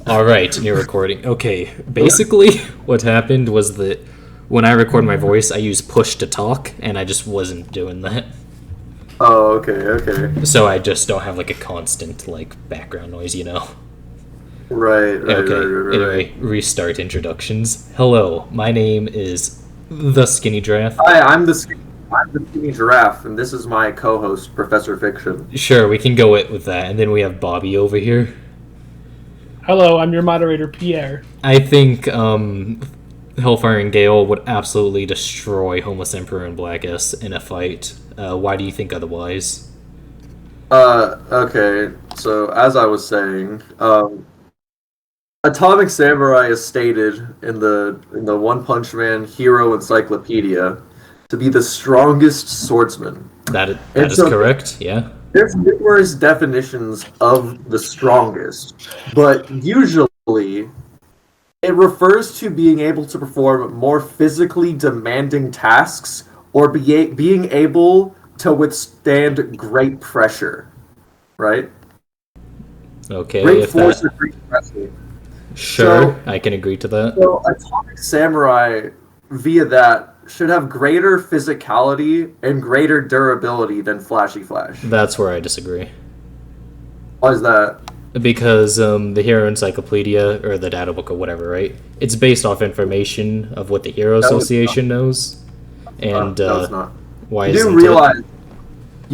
All right, new recording. Okay, basically, what happened was that when I record my voice, I use push to talk, and I just wasn't doing that. Oh, okay. So I just don't have like a constant background noise, you know. Right. Anyway, restart introductions. Hello, my name is the Skinny Giraffe. Hi, I'm the skinny giraffe, and this is my co-host, Professor Fiction. Sure, we can go with that, and then we have Bobby over here. Hello, I'm your moderator, Pierre. I think Hellfire and Gale would absolutely destroy Homeless Emperor and Black S in a fight. Why do you think otherwise? Okay. So as I was saying, Atomic Samurai is stated in the One Punch Man Hero Encyclopedia to be the strongest swordsman. That is correct. Yeah. There's numerous definitions of the strongest, but usually it refers to being able to perform more physically demanding tasks or being able to withstand great pressure, right? Okay. Great force or great pressure. Sure, I can agree to that. So Atomic Samurai, via that, should have greater physicality and greater durability than Flashy Flash. That's where I disagree. Why is that? Because the Hero Encyclopedia, or the data book or whatever, right? It's based off information of what the Hero Association knows. And No, it's not. Why You isn't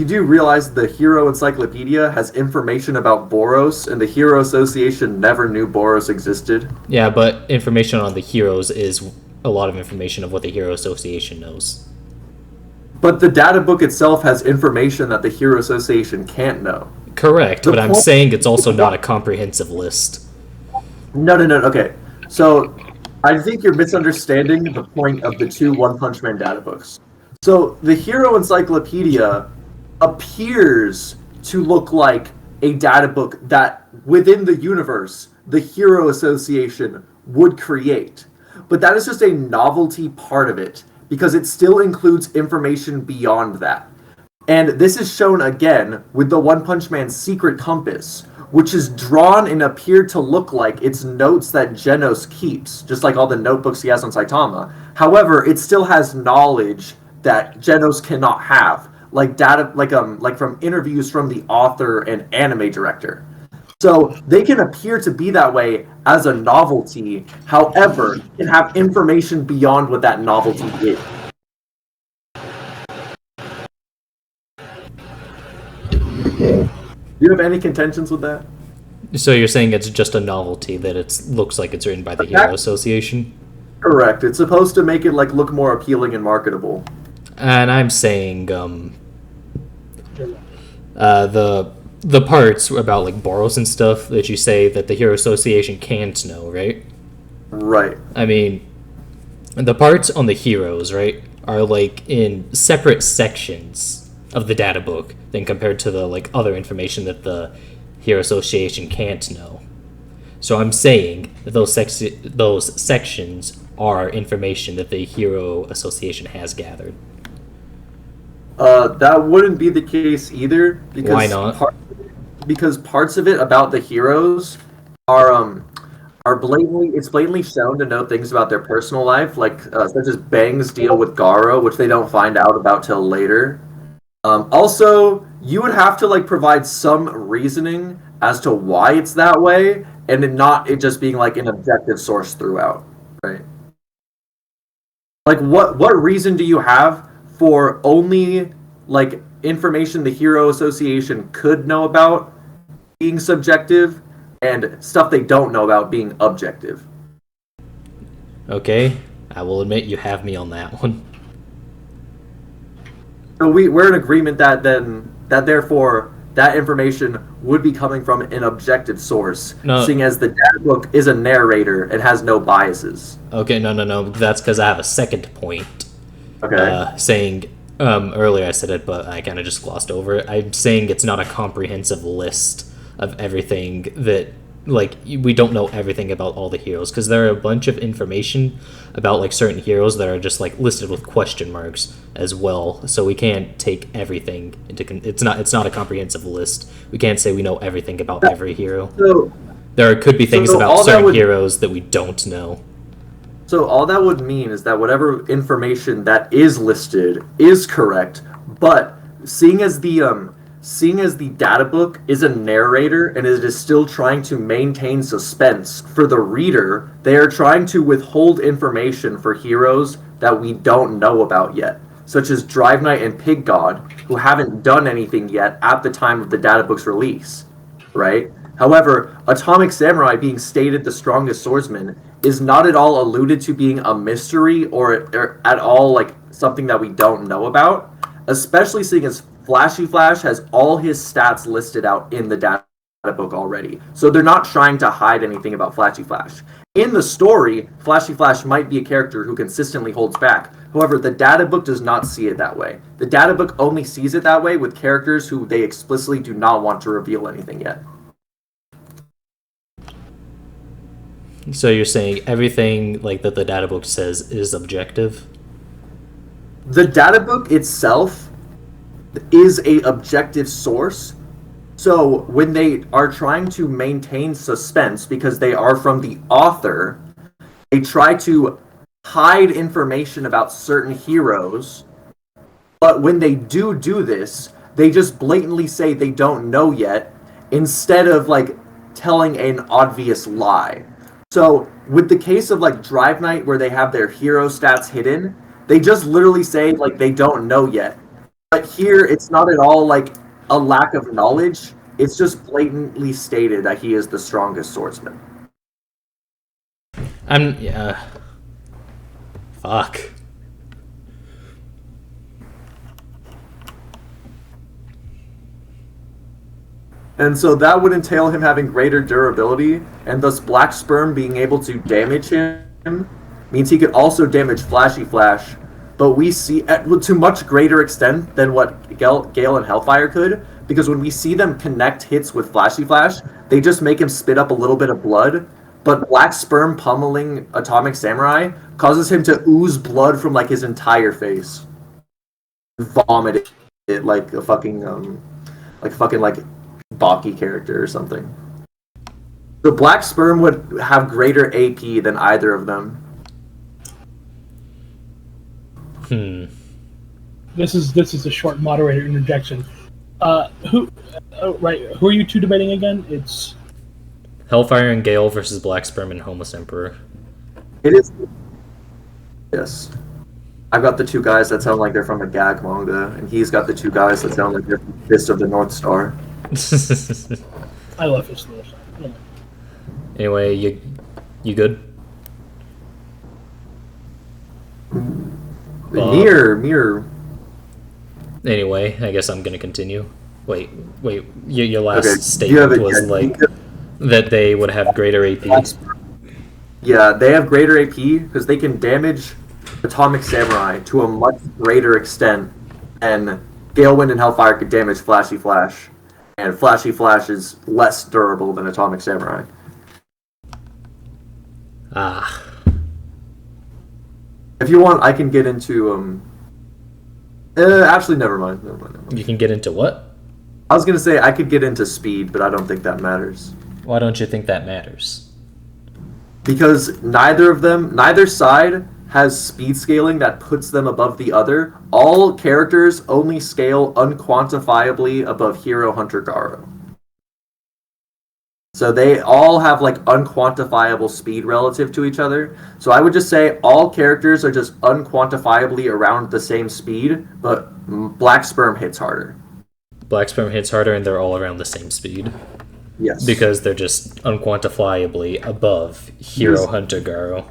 do realize the Hero Encyclopedia has information about Boros, and the Hero Association never knew Boros existed? Yeah, but information on the heroes is a lot of information of what the Hero Association knows. But the data book itself has information that the Hero Association can't know. Correct, but I'm saying it's also not a comprehensive list. No. Okay. So, I think you're misunderstanding the point of the two One Punch Man data books. So, the Hero Encyclopedia appears to look like a data book that, within the universe, the Hero Association would create. But that is just a novelty part of it, because it still includes information beyond that. And this is shown again with the One Punch Man Secret Compass, which is drawn and appeared to look like it's notes that Genos keeps, just like all the notebooks he has on Saitama. However, it still has knowledge that Genos cannot have, like data, like from interviews from the author and anime director. So they can appear to be that way as a novelty, however, can have information beyond what that novelty is. Do you have any contentions with that? So you're saying it's just a novelty, that it looks like it's written by the Hero Association? Correct. It's supposed to make it look more appealing and marketable. And I'm saying the parts about Boros and stuff that you say that the Hero Association can't know, right? Right. I mean, the parts on the heroes, right, are in separate sections of the data book than compared to the other information that the Hero Association can't know. So I'm saying that those sections are information that the Hero Association has gathered. That wouldn't be the case either. Because why not? Because parts of it about the heroes are blatantly shown to know things about their personal life, such as Bang's deal with Garo, which they don't find out about till later. Also, you would have to provide some reasoning as to why it's that way, and it just being an objective source throughout, right? What reason do you have for only information the Hero Association could know about being subjective and stuff they don't know about being objective? Okay, I will admit you have me on that one. So we're in agreement that therefore that information would be coming from an objective source, seeing as the data book is a narrator and has no biases. Okay, no. That's because I have a second point. Okay. Saying earlier I said it, but I kind of just glossed over it. I'm saying it's not a comprehensive list of everything that we don't know everything about all the heroes, because there are a bunch of information about certain heroes that are just listed with question marks as well. So we can't take everything into it's not a comprehensive list. We can't say we know everything about every hero. So There could be things So about all that certain would- heroes that we don't know. So all that would mean is that whatever information that is listed is correct, but seeing as the data book is a narrator and it is still trying to maintain suspense for the reader, they are trying to withhold information for heroes that we don't know about yet, such as Drive Knight and Pig God, who haven't done anything yet at the time of the data book's release, right? However, Atomic Samurai being stated the strongest swordsman is not at all alluded to being a mystery or at all like something that we don't know about, especially seeing as Flashy Flash has all his stats listed out in the data book already. So they're not trying to hide anything about Flashy Flash. In the story, Flashy Flash might be a character who consistently holds back. However, the data book does not see it that way. The data book only sees it that way with characters who they explicitly do not want to reveal anything yet. So you're saying everything like that the data book says is objective? The data book itself is a objective source. So when they are trying to maintain suspense because they are from the author, they try to hide information about certain heroes. But when they do this, they just blatantly say they don't know yet instead of like telling an obvious lie. So with the case of like Drive Knight where they have their hero stats hidden, they just literally say like they don't know yet. But here it's not at all like a lack of knowledge. It's just blatantly stated that he is the strongest swordsman. Fuck. And so that would entail him having greater durability, and thus Black Sperm being able to damage him means he could also damage Flashy Flash, but we see to much greater extent than what Gale and Hellfire could, because when we see them connect hits with Flashy Flash, they just make him spit up a little bit of blood, but Black Sperm pummeling Atomic Samurai causes him to ooze blood from like his entire face. Vomit it like a fucking like Baki character or something. The Black Sperm would have greater AP than either of them. This is a short moderator interjection. Who are you two debating again? It's Hellfire and Gale versus Black Sperm and Homeless Emperor. It is. Yes. I've got the two guys that sound like they're from a gag manga, and he's got the two guys that sound like they're from Fist of the North Star. I love his stuff. Yeah. Anyway, you good? Mirror. Anyway, I guess I'm gonna continue. Wait. Your last Okay, statement was like that they would have greater AP. Yeah, they have greater AP because they can damage Atomic Samurai to a much greater extent, and Galewind and Hellfire could damage Flashy Flash, and Flashy Flash is less durable than Atomic Samurai. If you want, I can get into actually, never mind. You can get into what? I was gonna say I could get into speed, but I don't think that matters. Why don't you think that matters? Because neither side has speed scaling that puts them above the other. All characters only scale unquantifiably above Hero Hunter Garo. So they all have like unquantifiable speed relative to each other. So I would just say all characters are just unquantifiably around the same speed, but Black Sperm hits harder. Black Sperm hits harder and they're all around the same speed. Yes. Because they're just unquantifiably above Hero Hunter Garo.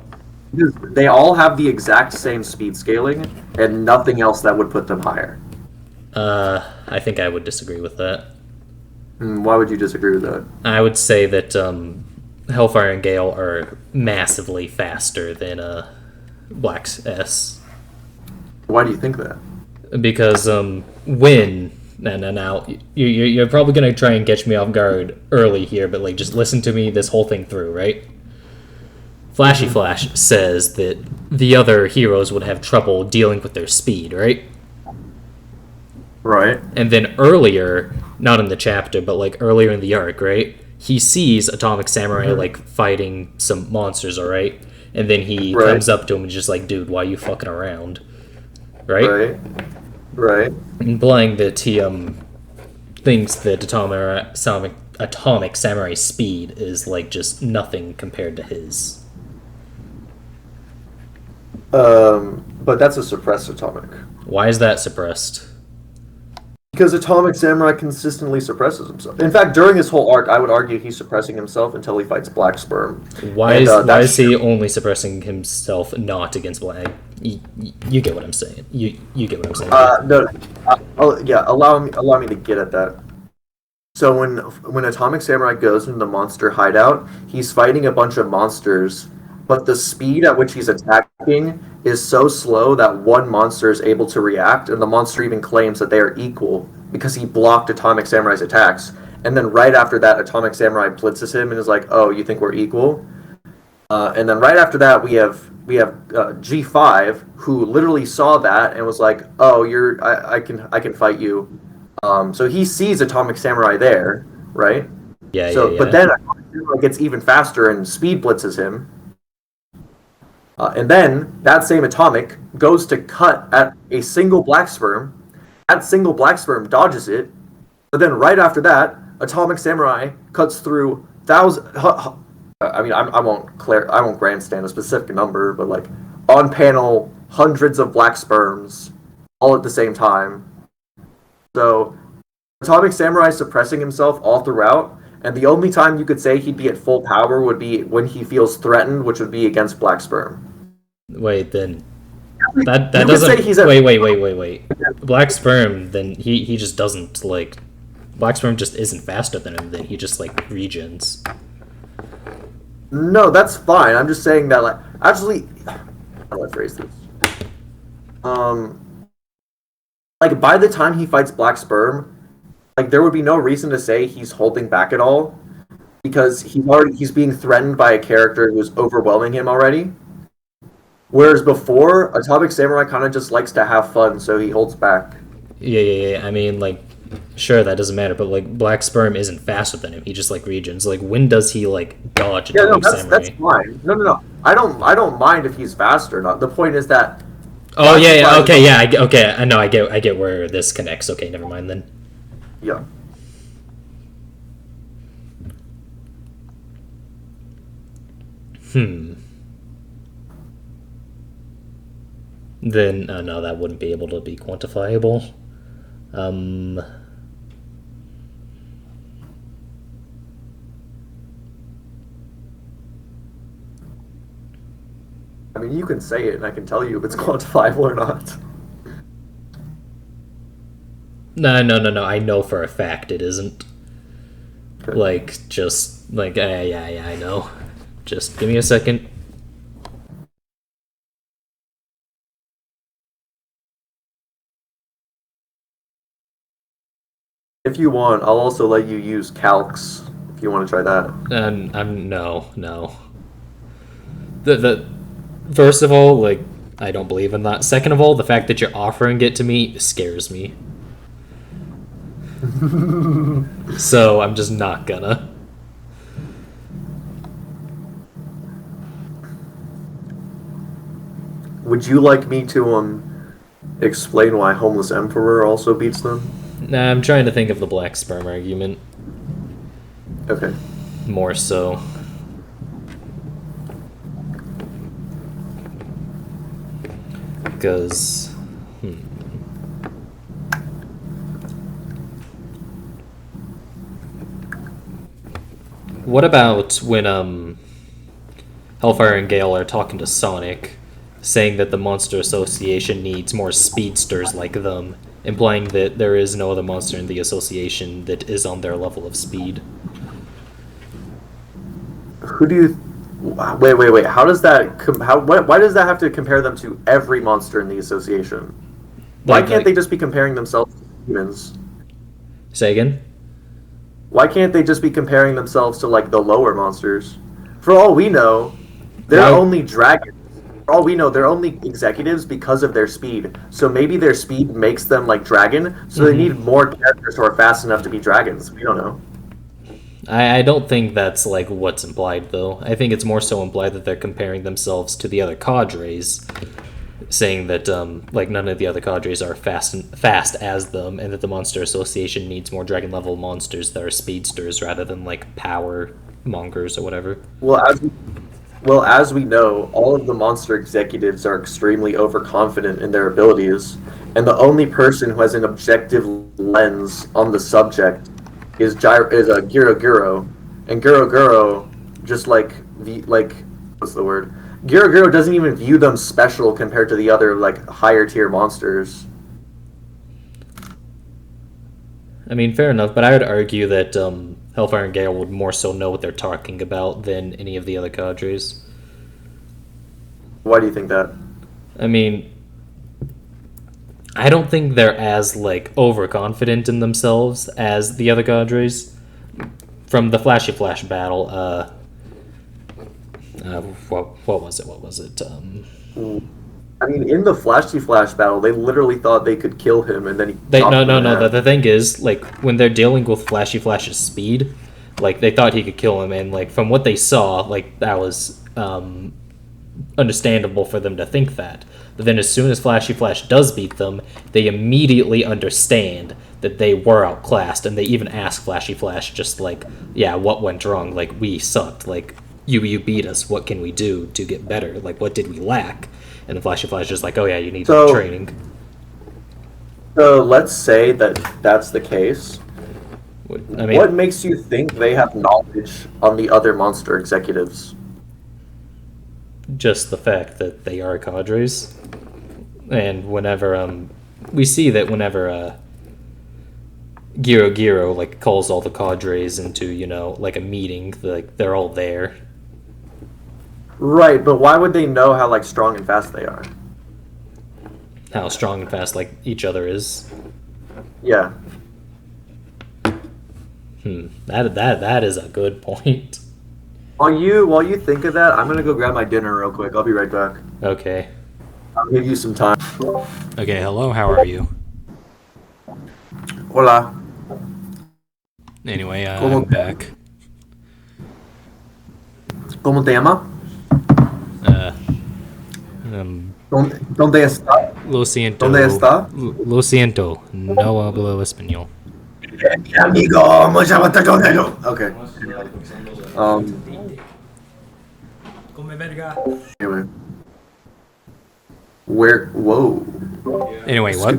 They all have the exact same speed scaling and nothing else that would put them higher. I think I would disagree with that. Why would you disagree with that? I would say that Hellfire and Gale are massively faster than Black's S. Why do you think that? Because when... Now, you're probably going to try and catch me off guard early here, but like just listen to me this whole thing through, right? Flashy Flash says that the other heroes would have trouble dealing with their speed, right? Right. And then earlier, not in the chapter, but like earlier in the arc, right? he sees Atomic Samurai like fighting some monsters, all right, and then he Right. comes up to him and just like, dude, why are you fucking around, right? Right. Implying that he thinks that Atomic Samurai speed is like just nothing compared to his. But that's a suppressed atomic. Why is that suppressed? Because Atomic Samurai consistently suppresses himself. In fact, during his whole arc, I would argue he's suppressing himself until he fights Black Sperm. Why And, is that's he only suppressing himself not against Black? You get what I'm saying. You get what I'm saying. No, allow me to get at that. So when Atomic Samurai goes into the monster hideout, he's fighting a bunch of monsters, but the speed at which he's attacking is so slow that one monster is able to react, and the monster even claims that they are equal because he blocked Atomic Samurai's attacks. And then right after that, Atomic Samurai blitzes him and is like, "Oh, you think we're equal?" And then right after that, we have G5, who literally saw that and was like, "Oh, I can fight you." So he sees Atomic Samurai there, right? Yeah. But then Atomic Samurai gets even faster and speed blitzes him. And then that same Atomic goes to cut at a single Black Sperm. That single Black Sperm dodges it. But then right after that, Atomic Samurai cuts through thousands. I mean, I won't grandstand a specific number, but like on panel, hundreds of Black Sperms all at the same time. So Atomic Samurai is suppressing himself all throughout, and the only time you could say he'd be at full power would be when he feels threatened, which would be against Black Sperm. Wait, then that You could doesn't. say he's at- Wait. Black Sperm. Then he just doesn't like. Black Sperm just isn't faster than him. Then he just like regens. No, that's fine. I'm just saying that, like, actually, how do I phrase this? Like, by the time he fights Black Sperm, like, there would be no reason to say he's holding back at all, because he's being threatened by a character who's overwhelming him already. Whereas before, Atomic Samurai kind of just likes to have fun, so he holds back. Yeah. I mean, like, sure, that doesn't matter, but like, Black Sperm isn't faster than him. He just like regens. Like, when does he like dodge Yeah, no, Atomic that's Samurai? fine. No. I don't mind if he's fast or not. The point is that. Oh yeah. Okay, yeah. I know. I get where this connects. Okay, never mind then. Yeah. Then no, that wouldn't be able to be quantifiable. I mean, you can say it, and I can tell you if it's quantifiable or not. No. I know for a fact it isn't. Okay. Like, just like yeah. I know. Just give me a second. If you want, I'll also let you use calcs if you want to try that. I'm no. The first of all, like, I don't believe in that. Second of all, the fact that you're offering it to me scares me. So I'm just not gonna. Would you like me to explain why Homeless Emperor also beats them? Nah, I'm trying to think of the Black Sperm argument Okay. more so. Because what about when Hellfire and Gale are talking to Sonic, saying that the Monster Association needs more speedsters like them, implying that there is no other monster in the association that is on their level of speed? Who do you... Wait. How does that... Why does that have to compare them to every monster in the association? Why can't they just be comparing themselves to humans? Say again? Why can't they just be comparing themselves to, like, the lower monsters? For all we know, they're Why- only dragons. For all we know, they're only executives because of their speed. So maybe their speed makes them like dragon, so they need more characters who are fast enough to be dragons. We don't know. I don't think that's like what's implied though. I think it's more so implied that they're comparing themselves to the other cadres, saying that like none of the other cadres are fast as them, and that the Monster Association needs more dragon level monsters that are speedsters rather than like power mongers or whatever. Well, as we know, all of the monster executives are extremely overconfident in their abilities, and the only person who has an objective lens on the subject is Giro Giro, and Giro Giro just what's the word? Giro Giro doesn't even view them special compared to the other like higher tier monsters. I mean, fair enough, but I would argue that Hellfire and Gale would more so know what they're talking about than any of the other cadres. Why do you think that? I mean, I don't think they're as like overconfident in themselves as the other cadres. From the Flashy Flash battle, what was it? I mean, in the Flashy Flash battle, they literally thought they could kill him, and then he. No. The thing is, like, when they're dealing with Flashy Flash's speed, like, they thought he could kill him, and like from what they saw, like that was understandable for them to think that. But then, as soon as Flashy Flash does beat them, they immediately understand that they were outclassed, and they even ask Flashy Flash, just like, yeah, what went wrong? Like, we sucked. Like, you beat us. What can we do to get better? Like, what did we lack? And the Flashy Flash is just like, oh yeah, you need training. So let's say that that's the case. I mean, what makes you think they have knowledge on the other monster executives? Just the fact that they are cadres. And whenever we see that whenever Giro like calls all the cadres into, you know, like a meeting, like they're all there. Right, but why would they know how like strong and fast they are? How strong and fast like each other is. Yeah. That is a good point. While you think of that, I'm gonna go grab my dinner real quick. I'll be right back. Okay. I'll give you some time. Okay, hello, how are you? Hola. Anyway, I'm back. ¿Cómo te llama? ¿Dónde está? Lo siento. ¿Dónde está? Lo siento. No hablo español. Amigo, mucha batalla. Okay. Anyway. Whoa. Anyway, what?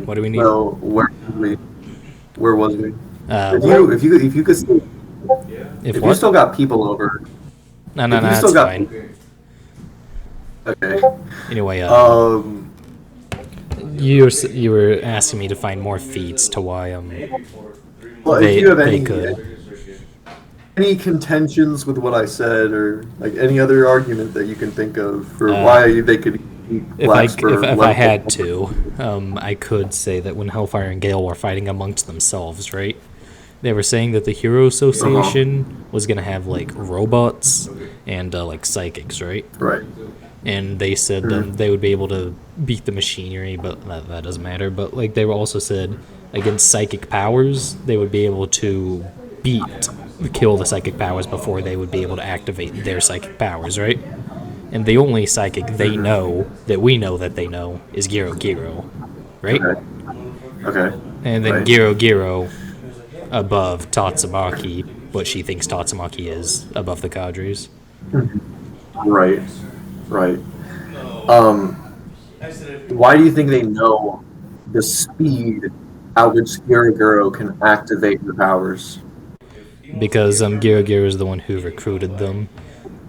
What do we need? So where was we? If you could still, if what? you still got people over. No, that's fine. Okay. Anyway, you were asking me to find more feats to why well, if you have they could. Any contentions with what I said, or like any other argument that you can think of for why they could eat blacks if I had to, I could say that when Hellfire and Gale were fighting amongst themselves, right? They were saying that the Hero Association was gonna have like robots and like psychics, right? Right. And they said they would be able to beat the machinery, but that doesn't matter. But like they were also said against psychic powers, they would be able to kill the psychic powers before they would be able to activate their psychic powers, right? And the only psychic they know that we know that they know is Giro Giro, right? Okay. And then Giro above Tatsumaki, what she thinks Tatsumaki is above the cadres. Right. Why do you think they know the speed at which Giro can activate the powers? Because Giro is the one who recruited them,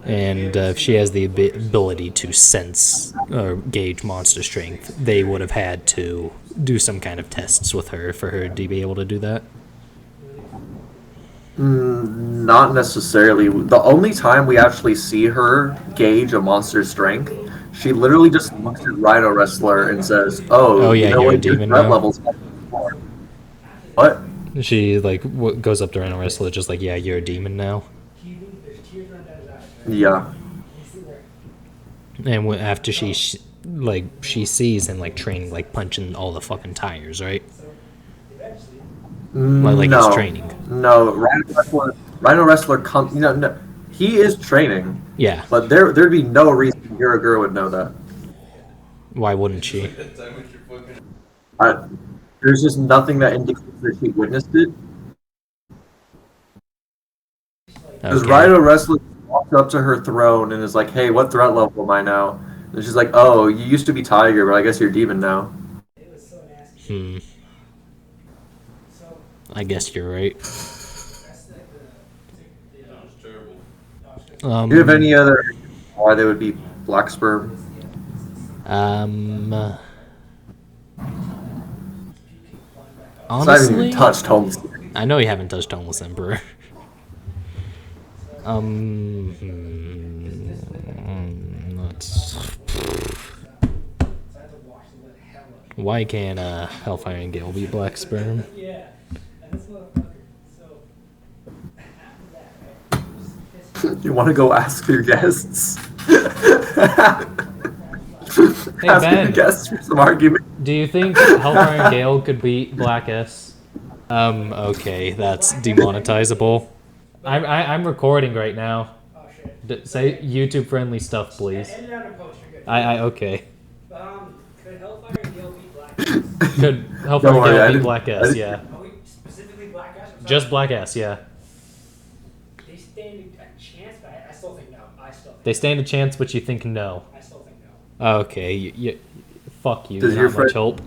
and if she has the ability to sense or gauge monster strength, they would have had to do some kind of tests with her for her to be able to do that. Not necessarily. The only time we actually see her gauge a monster's strength, she literally just looks at Rhino Wrestler and says, "Oh yeah, you know you're what? a demon Your threat now." level's what? She goes up to Rhino Wrestler just like, "Yeah, you're a demon now." Yeah. And after she sees him like training, like punching all the fucking tires, right? Like no, he's training. No, Rhino Wrestler comes. No, he is training, Yeah. but there'd be no reason Hiragura would know that. Why wouldn't she? There's just nothing that indicates that she witnessed it. Because Okay. Rhino Wrestler walks up to her throne and is like, "Hey, what threat level am I now?" And she's like, "Oh, you used to be Tiger, but I guess you're Demon now." Hmm. I guess you're right. Do you have any other why they would be black sperm? Um. So I haven't Honestly, even touched Homeless. I know you haven't touched Homeless Emperor. Let's. Why can't Hellfire and Gale be black sperm? You want to go ask your guests? Hey, Ask your Ben. guests for some argument. Do you think Hellfire and Gale could beat Black S? Okay, that's demonetizable. I'm recording right now. Say YouTube friendly stuff, please. I okay. Could Hellfire and Gale beat Black S? Could Hellfire Don't and worry, I Gale beat didn't- Black I S? didn't- Yeah. Are we specifically Black S? Just Black S, yeah. They stand a chance, but I still think no. They stand a chance, but you think no. I still think no. Okay, fuck you. Does Not your much friend- help.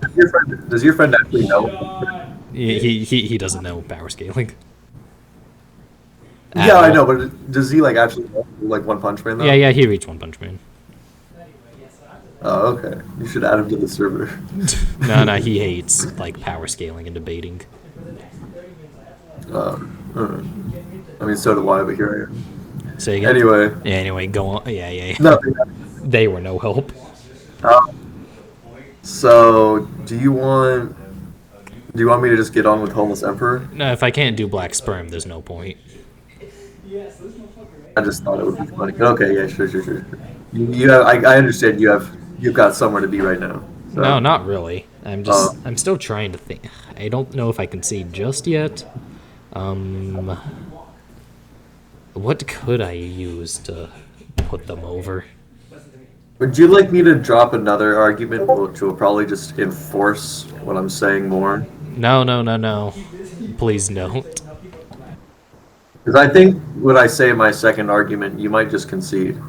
Does your friend actually know? He doesn't know power scaling. At Yeah, I all. know, but does he like actually know, like One Punch Man though? Yeah, he reached One Punch Man. Oh, okay. You should add him to the server. No, he hates like power scaling and debating. Alright. I mean, so do I, but here I am. So again, Anyway, anyway, go on. Yeah. nothing. They were no help. So, do you want me to just get on with Homeless Emperor? No, if I can't do black sperm, there's no point. I just thought it would be funny. Okay, yeah, sure. You have, I understand you've got somewhere to be right now. So. No, not really. I'm still trying to think. I don't know if I can see just yet. What could I use to put them over? Would you like me to drop another argument, which will probably just enforce what I'm saying more? No. Please don't. Because I think when I say my second argument, you might just concede.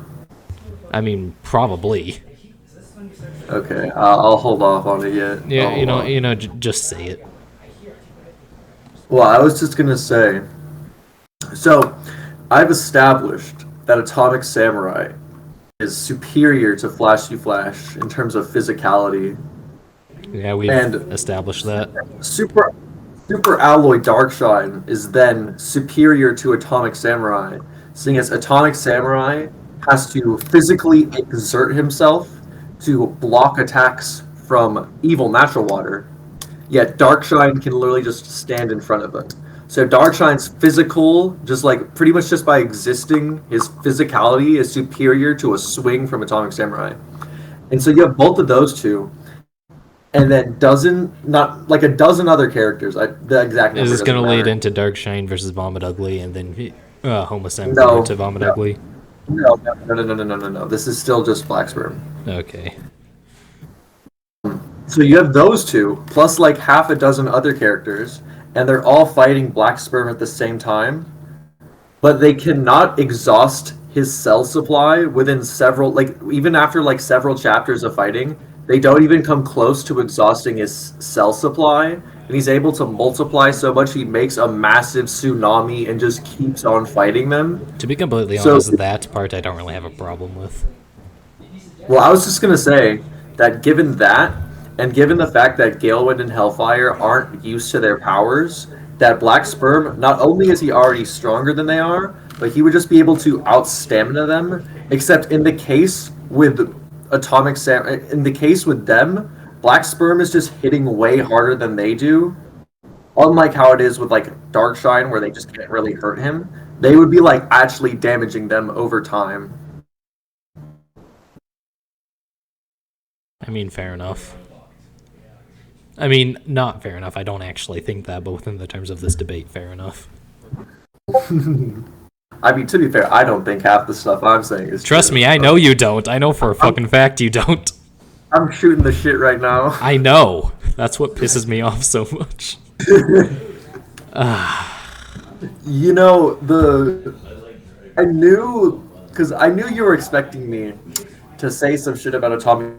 I mean, probably. Okay, I'll hold off on it yet. Yeah, I'll hold on. just say it. Well, I was just gonna say. So, I've established that Atomic Samurai is superior to Flash U Flash in terms of physicality. Yeah, we've And- established that. Super Alloy Darkshine is then superior to Atomic Samurai, seeing as Atomic Samurai has to physically exert himself to block attacks from evil natural water, yet Darkshine can literally just stand in front of him. So Darkshine's physical, just like pretty much just by existing, his physicality is superior to a swing from Atomic Samurai. And so you have both of those two, and then not like a dozen other characters. The exact number Is this doesn't gonna lead matter. into Darkshine versus Vomit Ugly, and then Homeless Emperor No, to Vomit no. Ugly? No. This is still just Black Sperm. Okay. So you have those two, plus like half a dozen other characters, and they're all fighting Black Sperm at the same time, but they cannot exhaust his cell supply within several, like even after like several chapters of fighting, they don't even come close to exhausting his cell supply, and he's able to multiply so much he makes a massive tsunami and just keeps on fighting them. To be completely So- honest, that part I don't really have a problem with. Well, I was just gonna say that given that, and given the fact that Galewind and Hellfire aren't used to their powers, that Black Sperm, not only is he already stronger than they are, but he would just be able to out-stamina them, except in the case with in the case with them, Black Sperm is just hitting way harder than they do. Unlike how it is with like Darkshine, where they just can't really hurt him, they would be like actually damaging them over time. I mean, fair enough. I mean, not fair enough. I don't actually think that, but within the terms of this debate, fair enough. I mean, to be fair, I don't think half the stuff I'm saying is Trust true. me, I know you don't. I know for a fucking fact you don't. I'm shooting the shit right now. I know. That's what pisses me off so much. You know, I knew, because I knew you were expecting me to say some shit about Atomic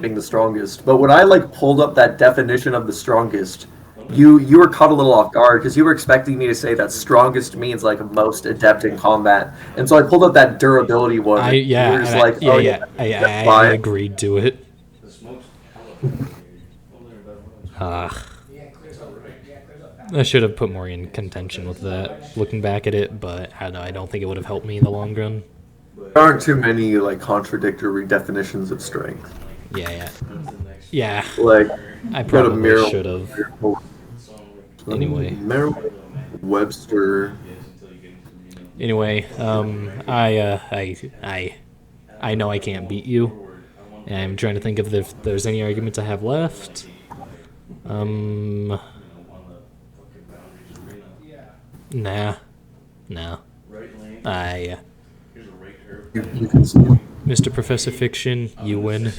being the strongest, but when I, like, pulled up that definition of the strongest, you were caught a little off guard, because you were expecting me to say that strongest means, like, most adept in combat, and so I pulled up that durability one. I agreed to it. I should have put more in contention with that, looking back at it, but I don't think it would have helped me in the long run. There aren't too many, like, contradictory definitions of strength. Yeah. Like, I probably should have. Anyway. Webster. Anyway, I know I can't beat you. And I'm trying to think if there's any arguments I have left. Nah. You can see it. Mr. Professor Fiction, you win.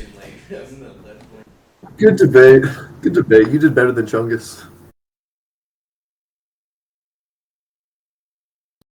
Good debate. You did better than Chungus.